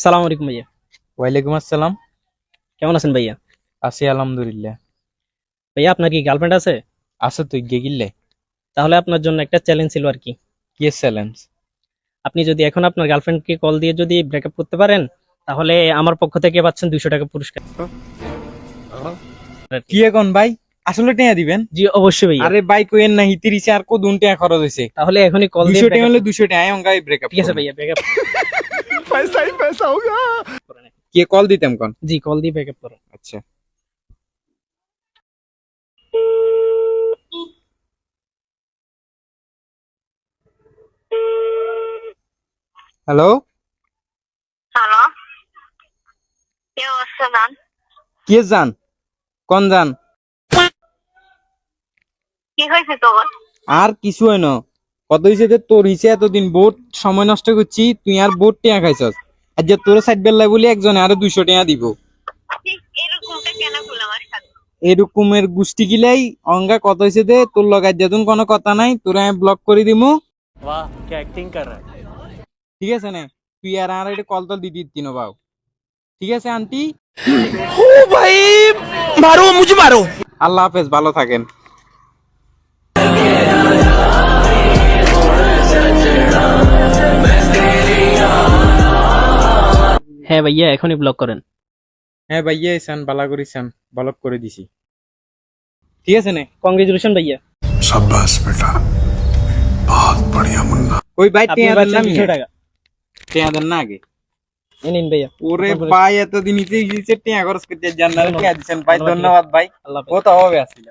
সালাম আলাইকুম ভাইয়া। ওয়ালাইকুম আসসালাম। কেমন আছেন ভাইয়া? আছি আলহামদুলিল্লাহ। ভাইয়া আপনার কি গার্লফ্রেন্ড আছে? আছে তুই গে গিল্লে? তাহলে আপনার জন্য একটা চ্যালেঞ্জ ছিল আর কি। কি চ্যালেঞ্জ? আপনি যদি এখন আপনার গার্লফ্রেন্ডকে কল দিয়ে যদি ব্রেকআপ করতে পারেন, তাহলে আমার পক্ষ থেকে পাচ্ছেন 200 টাকা পুরস্কার। কি এখন ভাই? আসলে টেয়া দিবেন? জি অবশ্যই ভাইয়া। আরে ভাই কইেন না হিতিরিছে আর কো দুন টেয়া খরচ হইছে। তাহলে এখনই কল দিয়ে 200 টাকা breakup- হলে 200 টাকা অঙ্গাই ব্রেকআপ। ঠিক আছে ভাইয়া, ব্রেকআপ पैसा ही पैसा होगा। করেন। কি কল দিতাম কোন? জি কল দিয়ে ব্রেকআপ করেন। আচ্ছা। হ্যালো, হ্যালো, কি অবস্থা দান? কে জান? কোন জান? কি হয়েছে তোর? আর কিছু হয় না। কত হইছে যে তোর হিসে এতদিন বোট সময় নষ্ট করছি, তুই আর বোট টেয়া খাইছস। আর যে তোর সাইড বেল্লাই বলি একজনে আরো 200 টাকা দিব। ঠিক এরকমটা কেন করলাম আমার সাথে? এরকমের গোষ্ঠী গিলাই অঙ্গা কত হয়েছে দে তোর লগাই যেতুন কোনো কথা নাই, তোরা আমি ব্লক করে দিমু। वाह क्या एक्टिंग कर रहा है। ঠিক আছে না? তুই আর এটা কল তল দিদি দিন বাবু। ঠিক আছে আন্টি, ओ भाई मारो मुझे मारो। আল্লাহ হাফেজ, ভালো থাকেন। হ্যাঁ ভাইয়া, এখনই ব্লক করেন। হ্যাঁ ভাইয়া এসান বালা করিসান, ব্লক করে দিছি। ঠিক আছে না? কংগ্রেচুলেশন ভাইয়া, शाबाश बेटा, बहुत बढ़िया मुन्ना। ওই ভাই আপনি টেয়া দেন পাচ্ছেন না? 200 টাকা। টেয়া দেন না আগে? এ নিন ভাইয়া। ওরে ভাই এতদিন টেয়া খরচ করতে জান্নারে টেয়া দিছেন ভাই, ধন্যবাদ ভাই। আল্লাহ হাফেজ। ও তো হবে আসছিল।